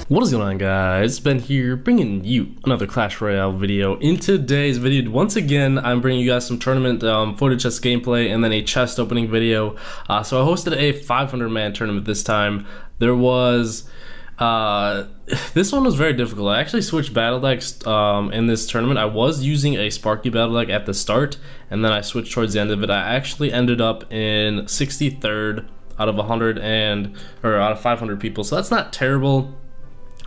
What is going on, guys? Ben here, bringing you another Clash Royale video. In today's video, once again, I'm bringing you guys some tournament footage, chest gameplay, and then a chest opening video. So I hosted a 500-man tournament this time. There was... this one was very difficult. I actually switched battle decks in this tournament. I was using a Sparky battle deck at the start, and then I switched towards the end of it. I actually ended up in 63rd out of 500 people, so that's not terrible.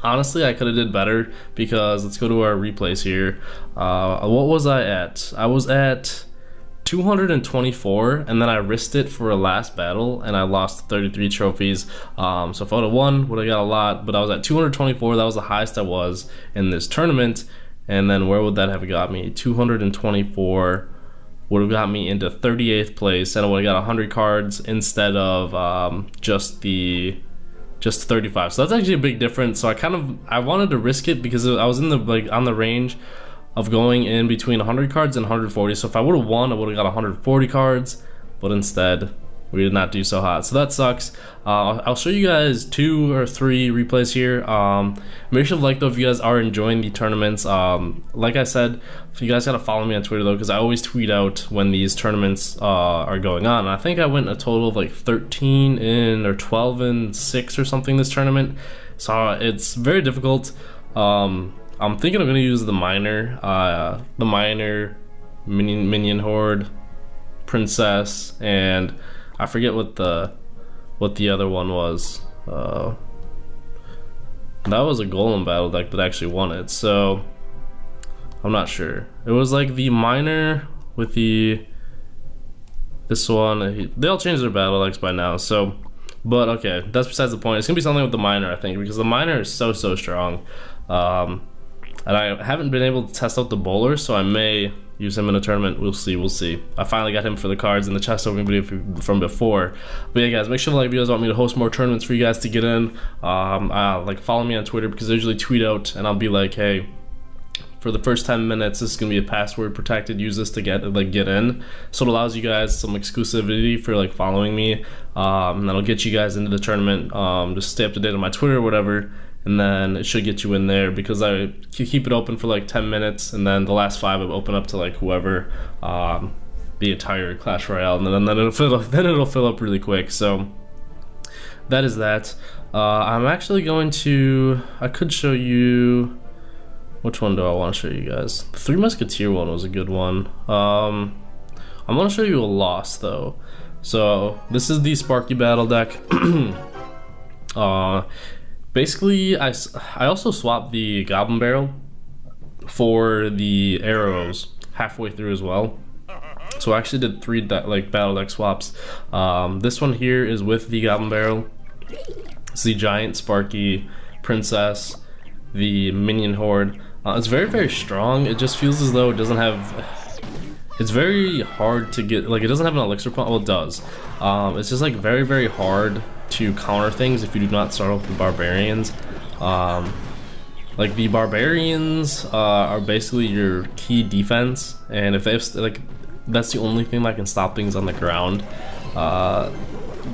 Honestly, I could have did better because let's go to our replays here. What was I at? I was at 224, and then I risked it for a last battle, and I lost 33 trophies. So if I would have won, would have got a lot, but I was at 224. That was the highest I was in this tournament. And then where would that have got me? 224 would have got me into 38th place, and I would have got 100 cards instead of just 35. So that's actually a big difference. So I wanted to risk it because I was in the on the range of going in between 100 cards and 140. So if I would have won, I would have got 140 cards, but instead we did not do so hot. So that sucks. I'll show you guys 2 or 3 replays here. Make sure to like though if you guys are enjoying the tournaments. Like I said, you guys gotta follow me on Twitter though, because I always tweet out when these tournaments are going on. And I think I went a total of like 13 in or 12 and 6 or something this tournament. So it's very difficult. I'm thinking I'm gonna use the miner minion horde, princess, and I forget what the other one was. That was a golem battle deck that actually won it, so I'm not sure. It was like the miner with this one. They all changed their battle decks by now, so. But okay, that's besides the point. It's gonna be something with the miner, I think, because the miner is so strong. And I haven't been able to test out the bowler, so I may use him in a tournament. We'll see. I finally got him for the cards in the chest opening video from before. But yeah, guys, make sure to like if you guys want me to host more tournaments for you guys to get in. Like follow me on Twitter, because I usually tweet out and I'll be like, hey, for the first 10 minutes, this is gonna be a password protected. Use this to get in. So it allows you guys some exclusivity for like following me, and that'll get you guys into the tournament. Just stay up to date on my Twitter or whatever. And then it should get you in there, because I keep it open for like 10 minutes, and then the last 5 I open up to like whoever, the entire Clash Royale, and then it'll fill up really quick. So that is that. I'm actually going to, I could show you, which one do I want to show you guys? The 3 Musketeer one was a good one. I'm going to show you a loss though. So this is the Sparky battle deck. Basically, I also swapped the Goblin Barrel for the arrows halfway through as well. So I actually did 3 battle deck swaps. This one here is with the Goblin Barrel. It's the Giant, Sparky, Princess, the Minion Horde. It's very strong. It just feels as though it doesn't have... It's very hard to get... Like, it doesn't have an elixir point. Well, it does. It's just like very hard to counter things if you do not start off with the barbarians. Like the barbarians are basically your key defense, and if they have like, that's the only thing that can stop things on the ground,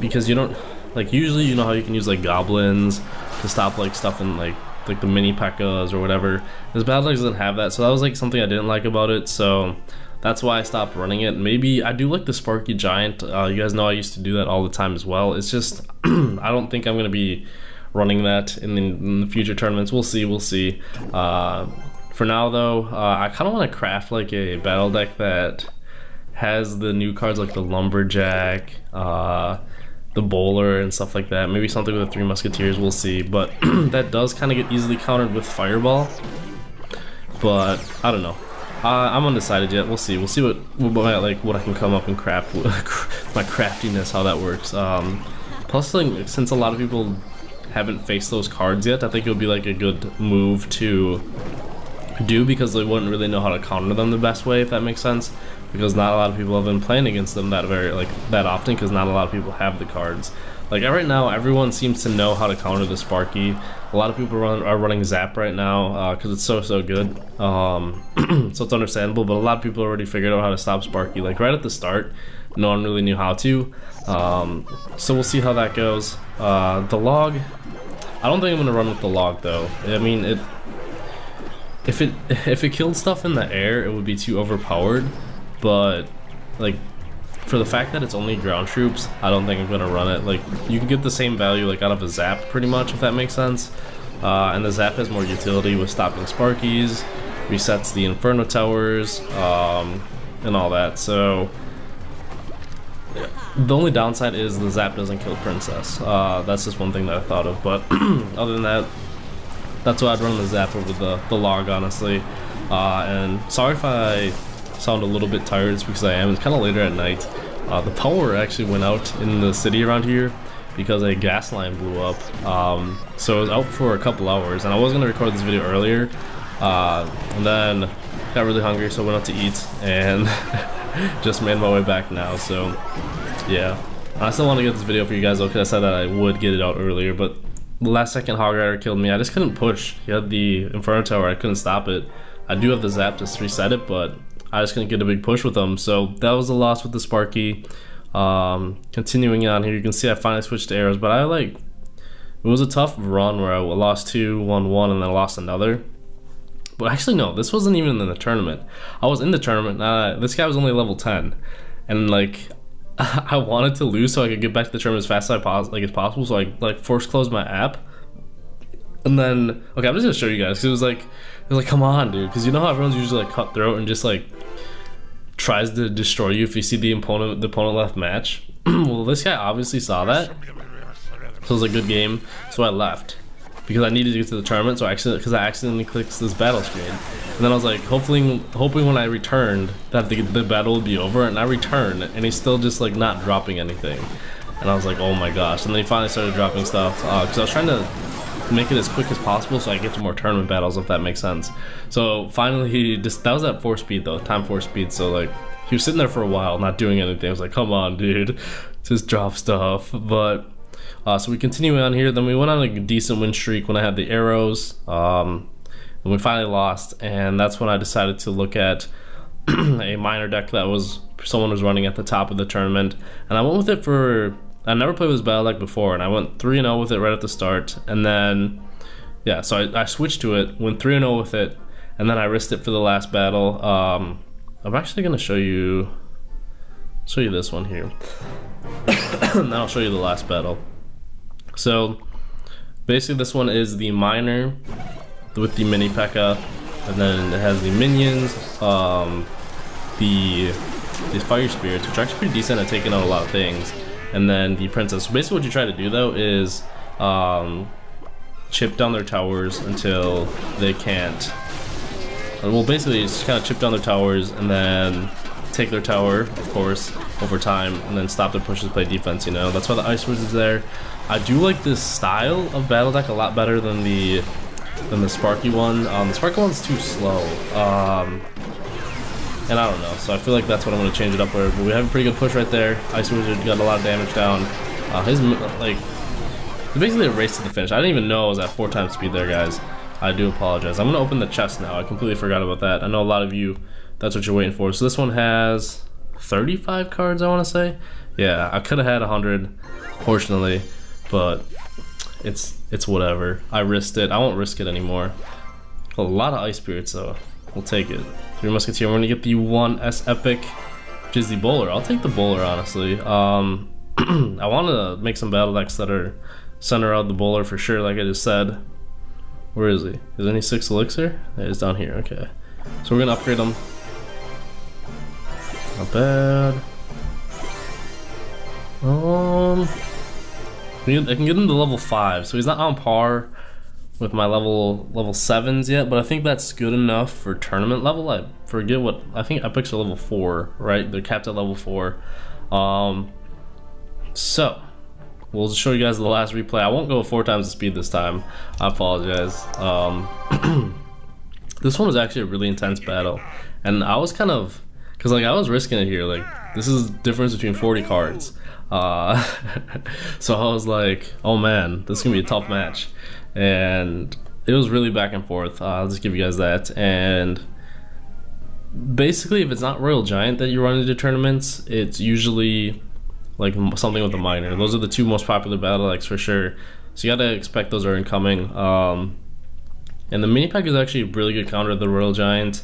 because you don't, like, usually you know how you can use like goblins to stop like stuff in like the mini P.E.K.K.A.s or whatever. This battle deck doesn't have that, so that was like something I didn't like about it, so that's why I stopped running it. Maybe I do like the Sparky Giant. You guys know I used to do that all the time as well. It's just I don't think I'm gonna be running that in the future tournaments. We'll see. For now though, I kind of want to craft like a battle deck that has the new cards like the Lumberjack, the Bowler, and stuff like that. Maybe something with the 3 Musketeers. We'll see. But that does kind of get easily countered with Fireball. But I don't know. I'm undecided yet. We'll see. We'll see what I can come up and craft. My craftiness, how that works. Plus, like, since a lot of people haven't faced those cards yet, I think it would be like a good move to do, because they wouldn't really know how to counter them the best way, if that makes sense. Because not a lot of people have been playing against them that often, because not a lot of people have the cards. Like right now, everyone seems to know how to counter the Sparky. A lot of people are running Zap right now because it's so good. So it's understandable, but a lot of people already figured out how to stop Sparky. Like right at the start, no one really knew how to. So we'll see how that goes. The log, I don't think I'm gonna run with the log though. I mean, if it killed stuff in the air, it would be too overpowered. But like, for the fact that it's only ground troops, I don't think I'm gonna run it. Like, you can get the same value like out of a zap pretty much, if that makes sense. And the zap has more utility with stopping Sparkies, resets the Inferno Towers, and all that. So the only downside is the zap doesn't kill Princess. That's just one thing that I thought of, but other than that, that's why I'd run the zap over the log, honestly. And sorry if I sound a little bit tired, it's because I am. It's kind of later at night. The power actually went out in the city around here because a gas line blew up. So it was out for a couple hours, and I was going to record this video earlier, and then got really hungry, so I went out to eat, and just made my way back now. So yeah, I still want to get this video for you guys though, because I said that I would get it out earlier, but the last second Hog Rider killed me. I just couldn't push. He had the Inferno Tower, I couldn't stop it. I do have the zap to reset it, but I just couldn't get a big push with him. So that was a loss with the Sparky. Continuing on here, you can see I finally switched to arrows, but it was a tough run where I lost 2, won 1, and then lost another. But actually no, this wasn't even in the tournament. I was in the tournament, this guy was only level 10, and like I wanted to lose so I could get back to the tournament as fast as possible, so I like force closed my app. And then, okay, I'm just gonna show you guys, because it was like, come on, dude, because you know how everyone's usually like cutthroat and just like tries to destroy you if you see the opponent left match. Well, this guy obviously saw that, so it was a good game, so I left because I needed to get to the tournament. So I accidentally clicked this battle screen, and then I was like hoping when I returned that the battle would be over, and I returned and he's still just like not dropping anything, and I was like, oh my gosh. And then he finally started dropping stuff, because I was trying to make it as quick as possible so I get to more tournament battles, if that makes sense. So finally that was at 4 speed though, time 4 speed, so like he was sitting there for a while not doing anything. I was like, come on dude, just drop stuff. But so we continue on here, then we went on a decent win streak when I had the arrows, and we finally lost, and that's when I decided to look at a minor deck that someone was running at the top of the tournament, and I went with it for, I never played with this battle deck before, and I went 3-0 with it right at the start, and then yeah, so I switched to it, went 3-0 with it, and then I risked it for the last battle. I'm actually gonna show you this one here, and then I'll show you the last battle. So basically this one is the minor with the mini P.E.K.K.A, and then it has the minions, the fire spirits, which are actually pretty decent at taking out a lot of things, and then the princess. So basically what you try to do though is chip down their towers until they can't, well basically just kind of chip down their towers and then take their tower, of course, over time, and then stop their pushes, play defense, you know. That's why the Ice Wizard is there. I do like this style of battle deck a lot better than the Sparky one. The Sparky one's too slow, and I don't know, so I feel like that's what I'm going to change it up with. But we have a pretty good push right there. Ice Wizard got a lot of damage down. His, like, it's basically a race to the finish. I didn't even know I was at 4 times speed there, guys. I do apologize. I'm going to open the chest now. I completely forgot about that. I know a lot of you, that's what you're waiting for. So this one has 35 cards, I want to say. Yeah, I could have had 100, fortunately, but it's whatever. I risked it. I won't risk it anymore. A lot of Ice Spirits, though. We'll take it. 3 Musketeer. We're going to get the 1S Epic, which is the Bowler. I'll take the Bowler, honestly. I want to make some battle decks that are center out the Bowler for sure, like I just said. Where is he? Is any 6 Elixir? Yeah, he's down here. Okay. So we're going to upgrade him. Not bad. I can get him to level 5, so he's not on par with my level 7s yet, but I think that's good enough for tournament level. I forget what, I think epics are level 4, right? They're capped at level 4. So we'll just show you guys the last replay. I won't go 4 times the speed this time. I apologize. This one was actually a really intense battle, and I was kind of, because like I was risking it here. Like, this is the difference between 40 cards. So I was like, oh man, this is gonna be a tough match, and it was really back and forth. I'll just give you guys that. And basically, if it's not Royal Giant that you run into tournaments, it's usually like something with a minor. Those are the 2 most popular battle decks for sure. So you gotta expect those are incoming. And the mini pack is actually a really good counter to the Royal Giant.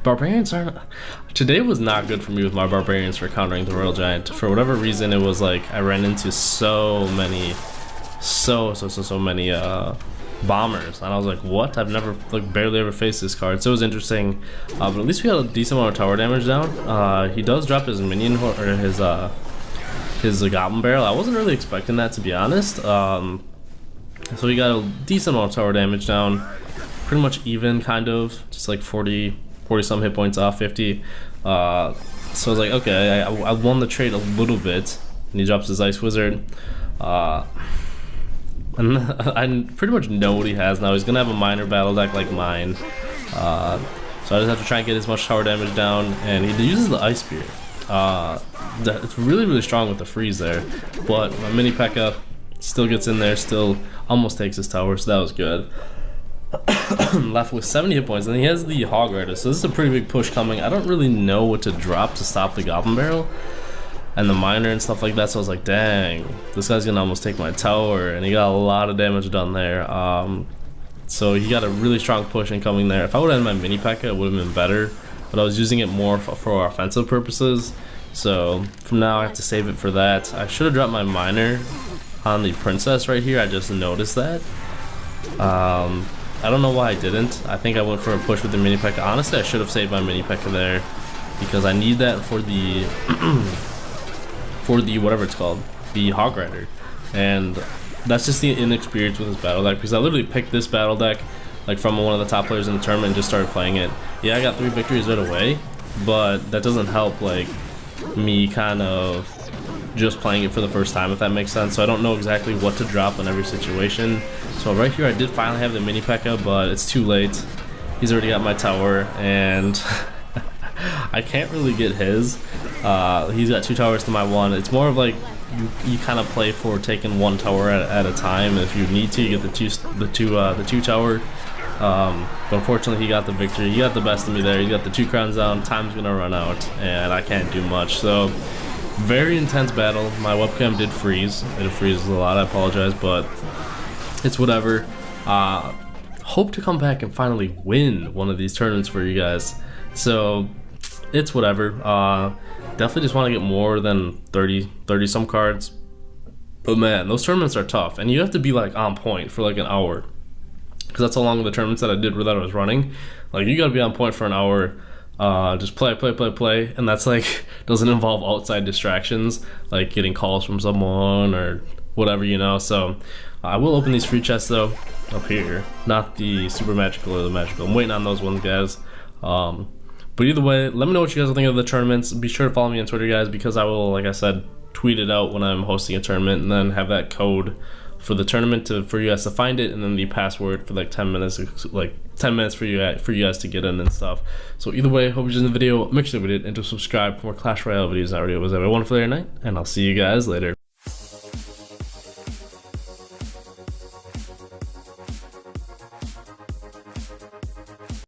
Barbarians aren't. Today was not good for me with my Barbarians for countering the Royal Giant. For whatever reason, it was like I ran into so many bombers, and I was like, what? I've never, like, barely ever faced this card. So it was interesting, but at least we had a decent amount of tower damage down. He does drop his minion or his Goblin Barrel. I wasn't really expecting that, to be honest. So he got a decent amount of tower damage down, pretty much even, kind of, just like 40 some hit points off, 50. So I was like, okay, I won the trade a little bit, and he drops his Ice Wizard. And I pretty much know what he has now. He's gonna have a minor battle deck like mine. So I just have to try and get as much tower damage down, and he uses the Ice Spear. It's really strong with the freeze there, but my mini P.E.K.K.A. still gets in there, still almost takes his tower, so that was good. Left with 70 hit points, and he has the Hog Rider, so this is a pretty big push coming. I don't really know what to drop to stop the Goblin Barrel and the miner and stuff like that, so I was like, dang, this guy's gonna almost take my tower, and he got a lot of damage done there. So he got a really strong push incoming there. If I would have had my mini P.E.K.K.A., it would have been better, but I was using it more for offensive purposes, so from now I have to save it for that. I should have dropped my miner on the princess right here. I just noticed that. I don't know why I didn't. I think I went for a push with the mini P.E.K.K.A. Honestly, I should have saved my mini P.E.K.K.A. there, because I need that for the for the whatever it's called, the Hog Rider, and that's just the inexperience with this battle deck, because I literally picked this battle deck like from one of the top players in the tournament and just started playing it. Yeah, I got 3 victories right away, but that doesn't help like me kind of just playing it for the first time, if that makes sense. So I don't know exactly what to drop in every situation. So right here I did finally have the mini P.E.K.K.A., but it's too late. He's already got my tower, and I can't really get his. He's got 2 towers to my 1. It's more of like you kind of play for taking 1 tower at a time. If you need to, you get the two tower. But unfortunately, he got the victory. He got the best of me there. He got the 2 crowns down. Time's gonna run out, and I can't do much. So very intense battle. My webcam did freeze. It freezes a lot. I apologize, but it's whatever. Hope to come back and finally win one of these tournaments for you guys. So it's whatever. Definitely just want to get more than 30 some cards. But man, those tournaments are tough, and you have to be like on point for like an hour, because that's how long the tournaments that I did were that I was running. Like, you gotta be on point for an hour. Just play, and that's like doesn't involve outside distractions like getting calls from someone or whatever, you know. So I will open these free chests though up here, not the super magical or the magical. I'm waiting on those ones, guys. But either way, let me know what you guys think of the tournaments. Be sure to follow me on Twitter, guys, because I will, like I said, tweet it out when I'm hosting a tournament, and then have that code for the tournament for you guys to find it, and then the password for like 10 minutes, for you guys to get in and stuff. So either way, hope you enjoyed the video. Make sure to subscribe for more Clash Royale videos. I already was. Have a wonderful day or night, and I'll see you guys later.